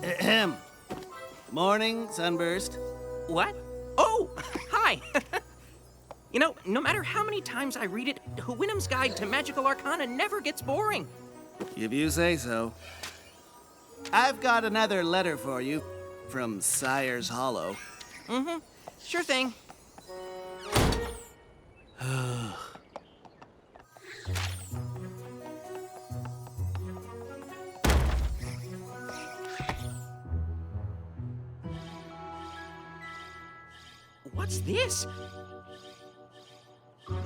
Ahem. Morning, Sunburst. What? Oh, hi. You know, no matter how many times I read it, Whoinham's Guide to Magical Arcana never gets boring. If you say so. I've got another letter for you from Sire's Hollow. Mm-hmm. Sure thing. What's this?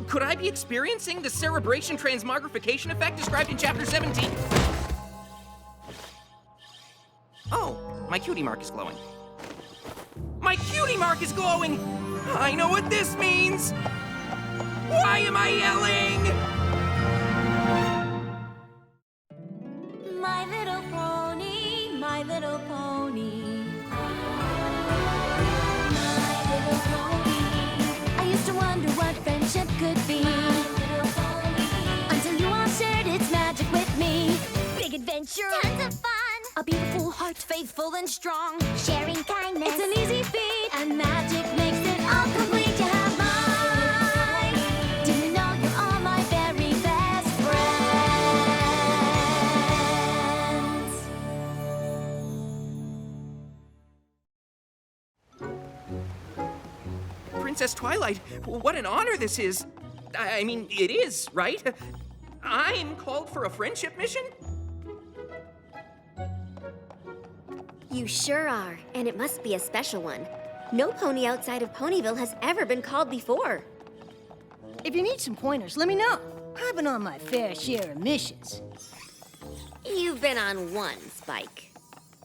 Could I be experiencing the cerebration transmogrification effect described in Chapter 17? Oh, my cutie mark is glowing. My cutie mark is glowing! I know what this means! Why am I yelling? My little pony, my little pony. My little pony. I used to wonder what friendship could be. My little pony. Until you all shared its magic with me. Big adventure. Tons of fun. A beautiful heart, faithful and strong. Sharing kindness. It's an easy feat. And magic makes it all complete. You have mine. Do you know you're all my very best friends? Princess Twilight, what an honor this is. I mean, it is, right? I'm called for a friendship mission? You sure are, and it must be a special one. No pony outside of Ponyville has ever been called before. If you need some pointers, let me know. I've been on my fair share of missions. You've been on one, Spike.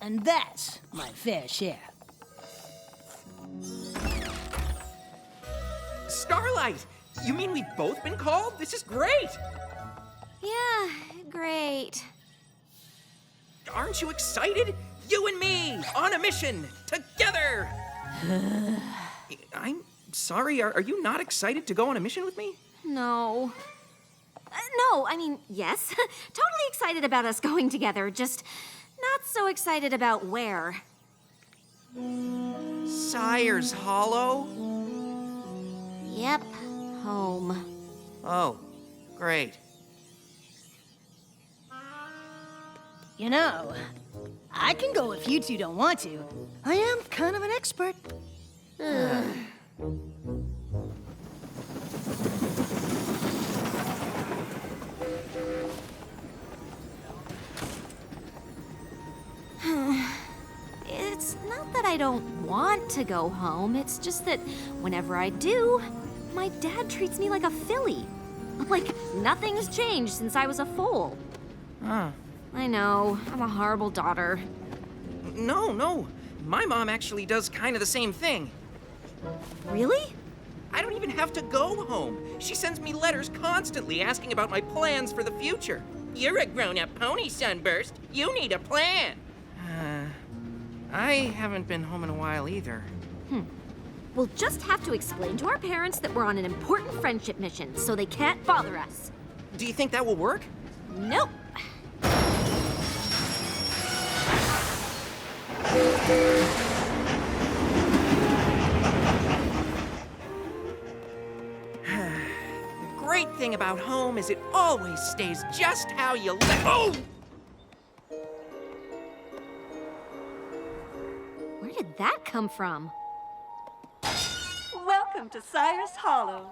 And that's my fair share. Starlight! You mean we've both been called? This is great! Yeah, great. Aren't you excited? You and me, on a mission, together! I'm sorry, are you not excited to go on a mission with me? No. No, I mean, yes. Totally excited about us going together, just not so excited about where. Sire's Hollow? Yep, home. Oh, great. You know, I can go if you two don't want to. I am kind of an expert. It's not that I don't want to go home, it's just that whenever I do, my dad treats me like a filly. Like nothing's changed since I was a foal. Huh. I know, I'm a horrible daughter. No. My mom actually does kind of the same thing. Really? I don't even have to go home. She sends me letters constantly asking about my plans for the future. You're a grown-up pony, Sunburst. You need a plan. I haven't been home in a while either. We'll just have to explain to our parents that we're on an important friendship mission, so they can't bother us. Do you think that will work? Nope. The great thing about home is it always stays just how you left. Oh! Where did that come from? Welcome to Sire's Hollow.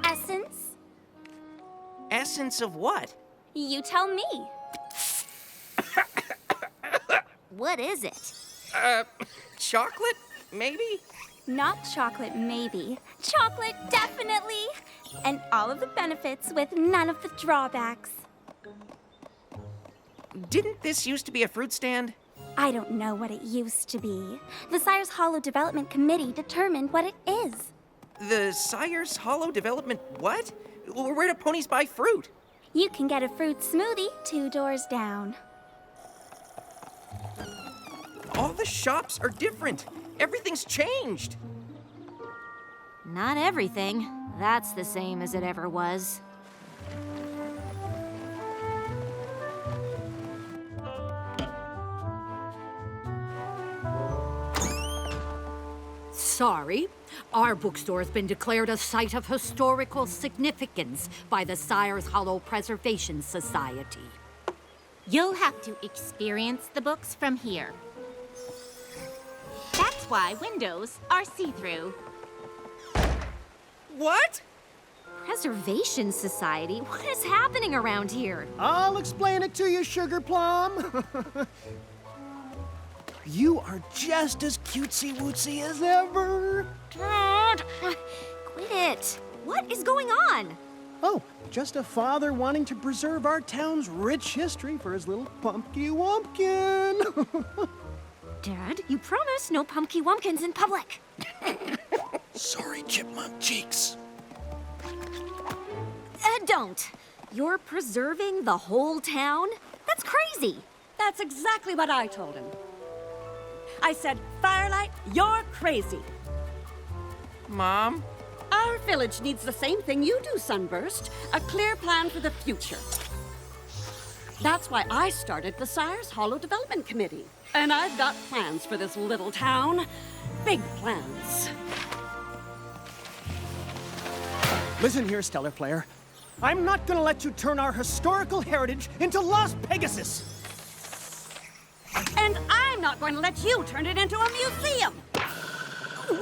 Essence? Essence of what? You tell me. What is it? Chocolate? Maybe? Not chocolate, maybe. Chocolate, definitely. And all of the benefits with none of the drawbacks. Didn't this used to be a fruit stand? I don't know what it used to be. The Sire's Hollow Development Committee determined what it is. The Sire's Hollow Development what? Where do ponies buy fruit? You can get a fruit smoothie 2 doors down. All the shops are different. Everything's changed. Not everything. That's the same as it ever was. Sorry, our bookstore has been declared a site of historical significance by the Sire's Hollow Preservation Society. You'll have to experience the books from here. That's why windows are see-through. What? Preservation Society? What is happening around here? I'll explain it to you, Sugar Plum. You are just as cutesy-wootsy as ever. Dad! Quit it. What is going on? Oh, just a father wanting to preserve our town's rich history for his little Pumpky Wumpkin. Dad, you promised no pumpkin wumpkins in public. Sorry, Chipmunk Cheeks. Don't. You're preserving the whole town? That's crazy. That's exactly what I told him. I said, Firelight, you're crazy. Mom? Our village needs the same thing you do, Sunburst. A clear plan for the future. That's why I started the Sire's Hollow Development Committee. And I've got plans for this little town. Big plans. Listen here, Stellar Player. I'm not gonna let you turn our historical heritage into lost Pegasus. And I'm not going to let you turn it into a museum.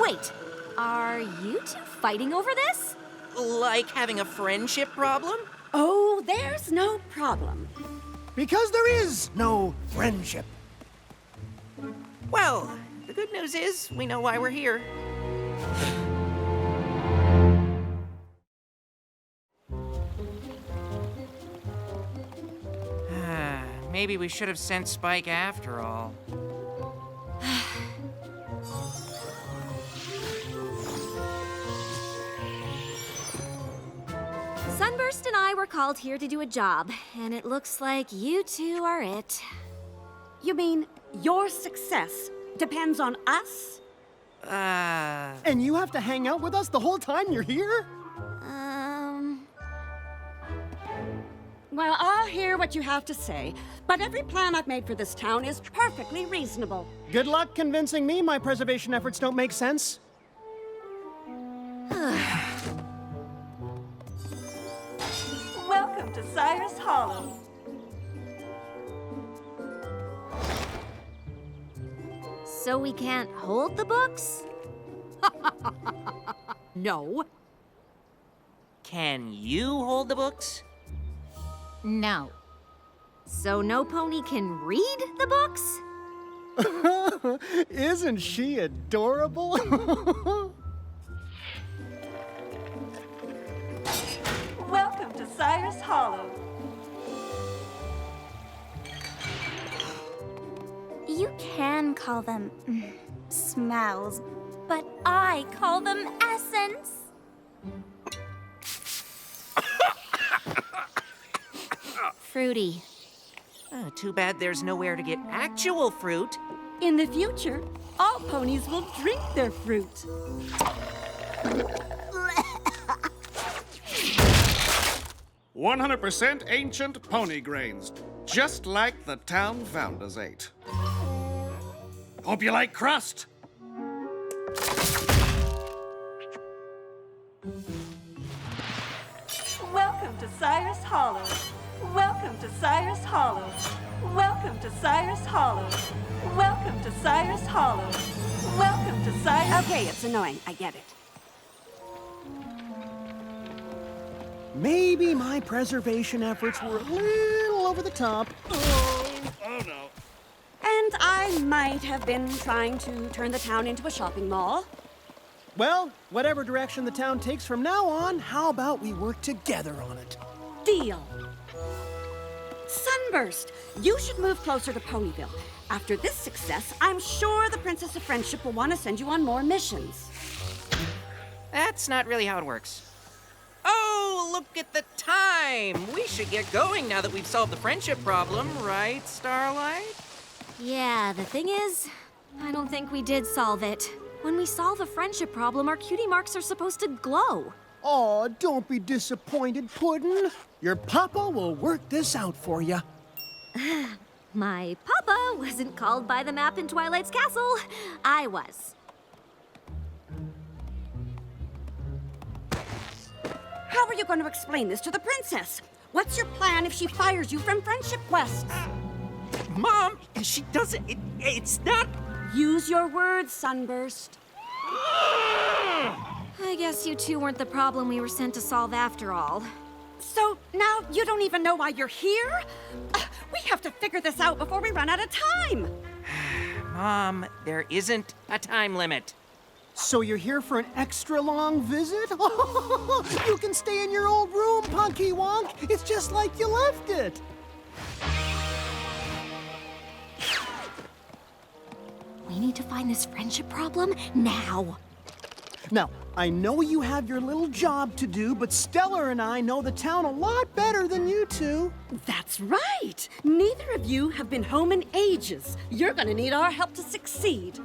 Wait, are you two fighting over this? Like having a friendship problem? Oh, there's no problem. Because there is no friendship. Well, the good news is we know why we're here. Maybe we should have sent Spike after all. Sunburst and I were called here to do a job, and it looks like you two are it. You mean your success depends on us? And you have to hang out with us the whole time you're here? Well, I'll hear what you have to say, but every plan I've made for this town is perfectly reasonable. Good luck convincing me my preservation efforts don't make sense. Welcome to Sire's Hollow. So we can't hold the books? No. Can you hold the books? No. So no pony can read the books? Isn't she adorable? Welcome to Sire's Hollow. You can call them smells, but I call them essence. Fruity. Oh, too bad there's nowhere to get actual fruit. In the future, all ponies will drink their fruit. 100% ancient pony grains, just like the town founders ate. Hope you like crust. Welcome to Sire's Hollow. Welcome to Sire's Hollow. Welcome to Sire's Hollow. Welcome to Sire's Hollow. Welcome to Sire's... Okay, it's annoying. I get it. Maybe my preservation efforts were a little over the top. Oh no. And I might have been trying to turn the town into a shopping mall. Well, whatever direction the town takes from now on, how about we work together on it? Deal. Sunburst, you should move closer to Ponyville. After this success, I'm sure the Princess of Friendship will want to send you on more missions. That's not really how it works. Oh, look at the time! We should get going now that we've solved the friendship problem, right, Starlight? Yeah, the thing is, I don't think we did solve it. When we solve a friendship problem, our cutie marks are supposed to glow. Aw, don't be disappointed, Puddin'. Your papa will work this out for you. My papa wasn't called by the map in Twilight's castle. I was. How are you going to explain this to the princess? What's your plan if she fires you from friendship quests? Mom, she doesn't. It's not. Use your words, Sunburst. I guess you two weren't the problem we were sent to solve after all. So now you don't even know why you're here? We have to figure this out before we run out of time. Mom, there isn't a time limit. So you're here for an extra long visit? You can stay in your old room, Punky Wonk. It's just like you left it. We need to find this friendship problem now. Now, I know you have your little job to do, but Stellar and I know the town a lot better than you two. That's right. Neither of you have been home in ages. You're gonna need our help to succeed.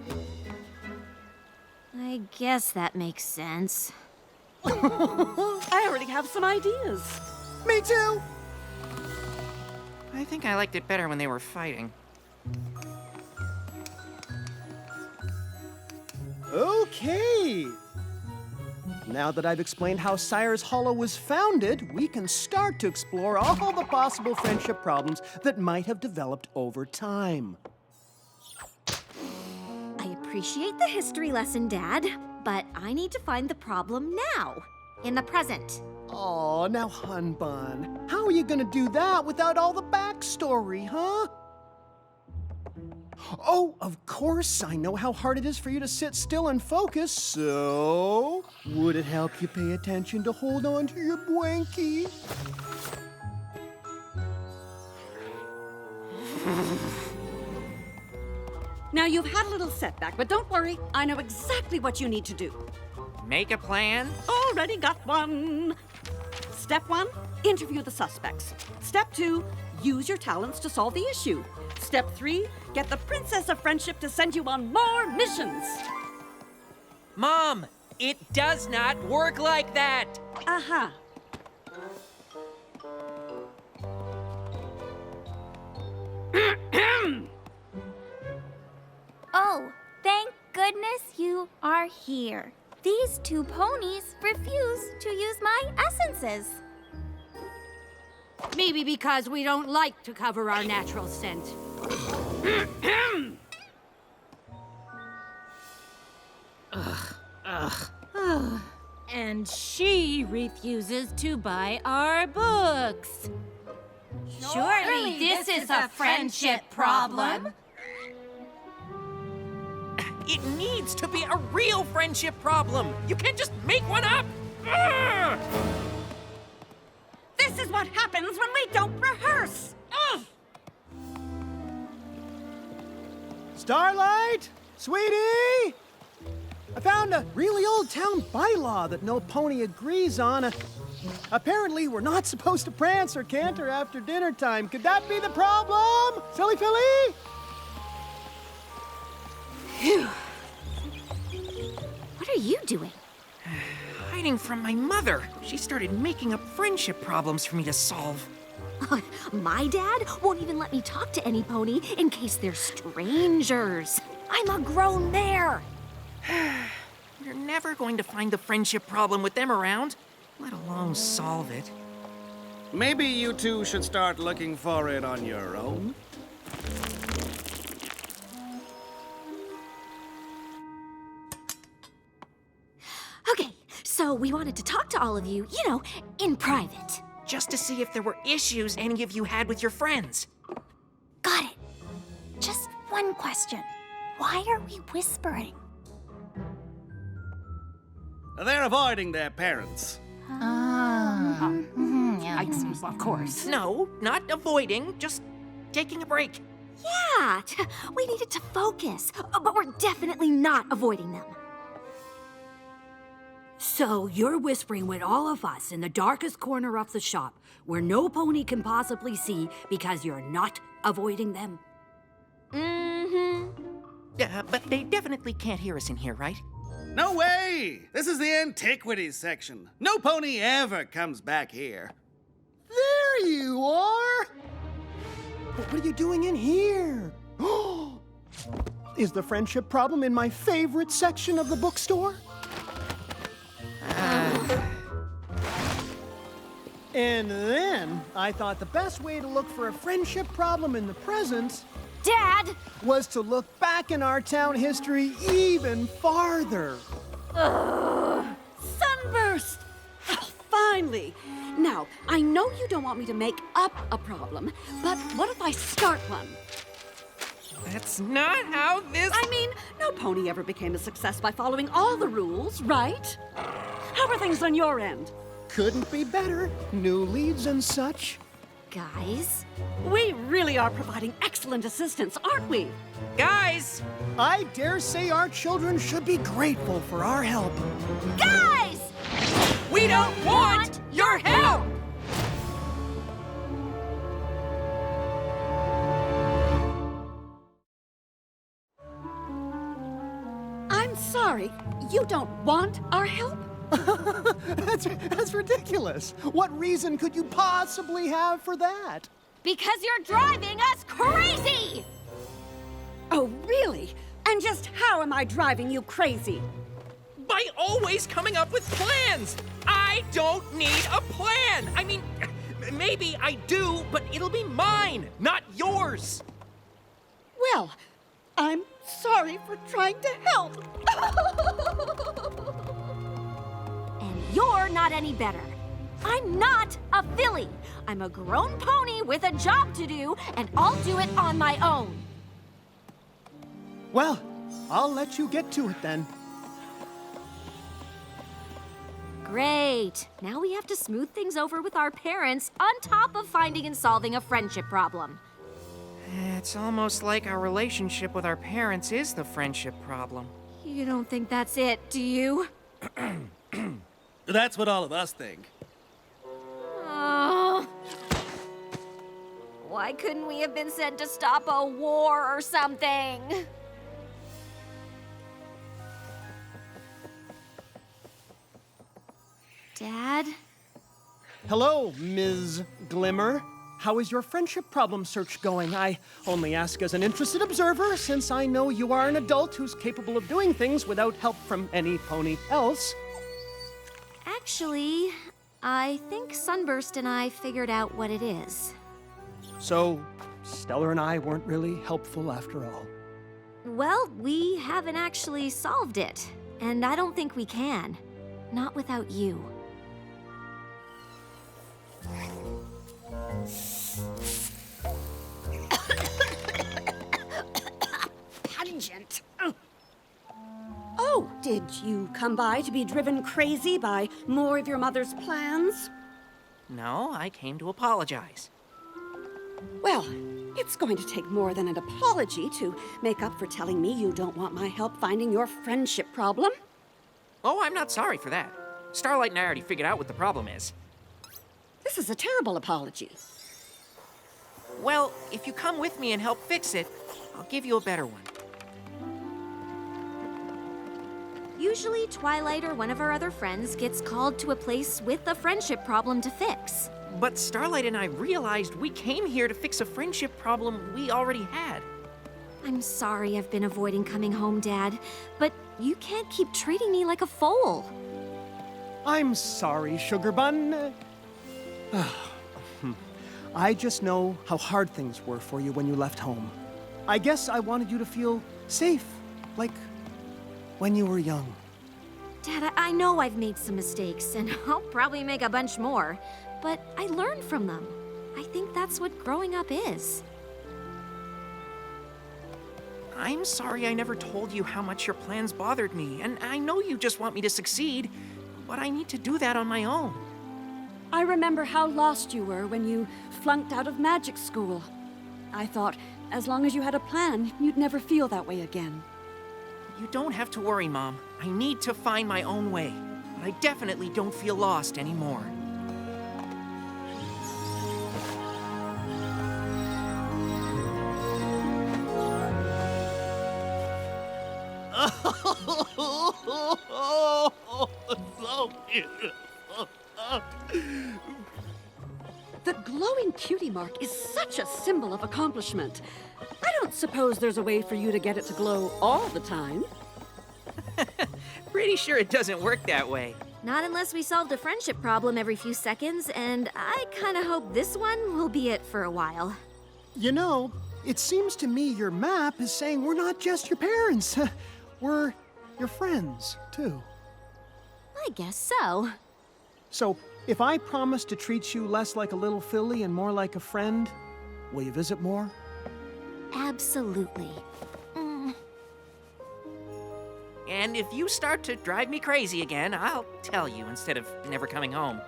I guess that makes sense. I already have some ideas. Me too. I think I liked it better when they were fighting. Okay. Now that I've explained how Sire's Hollow was founded, we can start to explore all the possible friendship problems that might have developed over time. I appreciate the history lesson, Dad, but I need to find the problem now, in the present. Oh, now, Hun Bun, how are you gonna do that without all the backstory, huh? Oh, of course, I know how hard it is for you to sit still and focus, so would it help you pay attention to hold on to your blankie? Now, you've had a little setback, but don't worry. I know exactly what you need to do. Make a plan? Already got one. Step 1, interview the suspects. Step 2, use your talents to solve the issue. Step 3, get the Princess of Friendship to send you on more missions. Mom, it does not work like that. Uh-huh. Oh, thank goodness you are here. These two ponies refuse to use my essences. Maybe because we don't like to cover our natural scent. And she refuses to buy our books. Surely this is a friendship problem. It needs to be a real friendship problem. You can't just make one up. Ugh! This is what happens when we don't rehearse. Ugh. Starlight? Sweetie? I found a really old town bylaw that no pony agrees on. Apparently, we're not supposed to prance or canter after dinner time. Could that be the problem? Silly Philly? Phew. What are you doing? Hiding from my mother. She started making up friendship problems for me to solve. My dad won't even let me talk to any pony in case they're strangers. I'm a grown mare. You're never going to find the friendship problem with them around, let alone solve it. Maybe you two should start looking for it on your own. Okay, so we wanted to talk to all of you, in private. Just to see if there were issues any of you had with your friends. Got it. Just one question. Why are we whispering? They're avoiding their parents. Of course. No, not avoiding, just taking a break. Yeah, we needed to focus, but we're definitely not avoiding them. So you're whispering with all of us in the darkest corner of the shop, where no pony can possibly see because you're not avoiding them? But they definitely can't hear us in here, right? No way! This is the antiquities section. No pony ever comes back here. There you are! But what are you doing in here? Is the friendship problem in my favorite section of the bookstore? And then I thought the best way to look for a friendship problem in the present, Dad! was to look back in our town history even farther. Sunburst! Oh, finally! Now, I know you don't want me to make up a problem, but what if I start one? That's not how this... I mean, no pony ever became a success by following all the rules, right? How are things on your end? Couldn't be better. New leads and such. Guys? We really are providing excellent assistance, aren't we? Guys! I dare say our children should be grateful for our help. Guys! We don't want your help! I'm sorry, you don't want our help? That's ridiculous. What reason could you possibly have for that? Because you're driving us crazy! Oh, really? And just how am I driving you crazy? By always coming up with plans! I don't need a plan! I mean, maybe I do, but it'll be mine, not yours! Well, I'm sorry for trying to help. And you're not any better. I'm not a filly. I'm a grown pony with a job to do, and I'll do it on my own. Well, I'll let you get to it then. Great. Now we have to smooth things over with our parents on top of finding and solving a friendship problem. It's almost like our relationship with our parents is the friendship problem. You don't think that's it, do you? That's what all of us think. Oh. Why couldn't we have been sent to stop a war or something? Dad? Hello, Ms. Glimmer. How is your friendship problem search going? I only ask as an interested observer, since I know you are an adult who's capable of doing things without help from any pony else. Actually, I think Sunburst and I figured out what it is. So, Stellar and I weren't really helpful after all. Well, we haven't actually solved it, and I don't think we can. Not without you. Pungent. Oh, did you come by to be driven crazy by more of your mother's plans? No, I came to apologize. Well, it's going to take more than an apology to make up for telling me you don't want my help finding your friendship problem. Oh, I'm not sorry for that. Starlight and I already figured out what the problem is. This is a terrible apology. Well, if you come with me and help fix it, I'll give you a better one. Usually, Twilight or one of our other friends gets called to a place with a friendship problem to fix. But Starlight and I realized we came here to fix a friendship problem we already had. I'm sorry I've been avoiding coming home, Dad, but you can't keep treating me like a foal. I'm sorry, Sugar Bun. I just know how hard things were for you when you left home. I guess I wanted you to feel safe, like when you were young. Dad, I know I've made some mistakes, and I'll probably make a bunch more, but I learned from them. I think that's what growing up is. I'm sorry I never told you how much your plans bothered me, and I know you just want me to succeed. But I need to do that on my own. I remember how lost you were when you flunked out of magic school. I thought, as long as you had a plan, you'd never feel that way again. You don't have to worry, Mom. I need to find my own way. But I definitely don't feel lost anymore. So beautiful. The glowing cutie mark is such a symbol of accomplishment. I don't suppose there's a way for you to get it to glow all the time. Pretty sure it doesn't work that way. Not unless we solved a friendship problem every few seconds, and I kinda hope this one will be it for a while. You know, it seems to me your map is saying we're not just your parents. We're your friends, too. I guess so. So, if I promise to treat you less like a little filly and more like a friend, will you visit more? Absolutely. And if you start to drive me crazy again, I'll tell you instead of never coming home.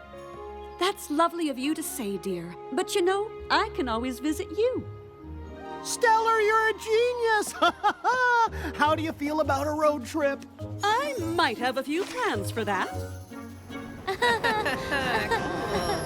That's lovely of you to say, dear. But you know, I can always visit you. Stellar, you're a genius! How do you feel about a road trip? I might have a few plans for that. Cool.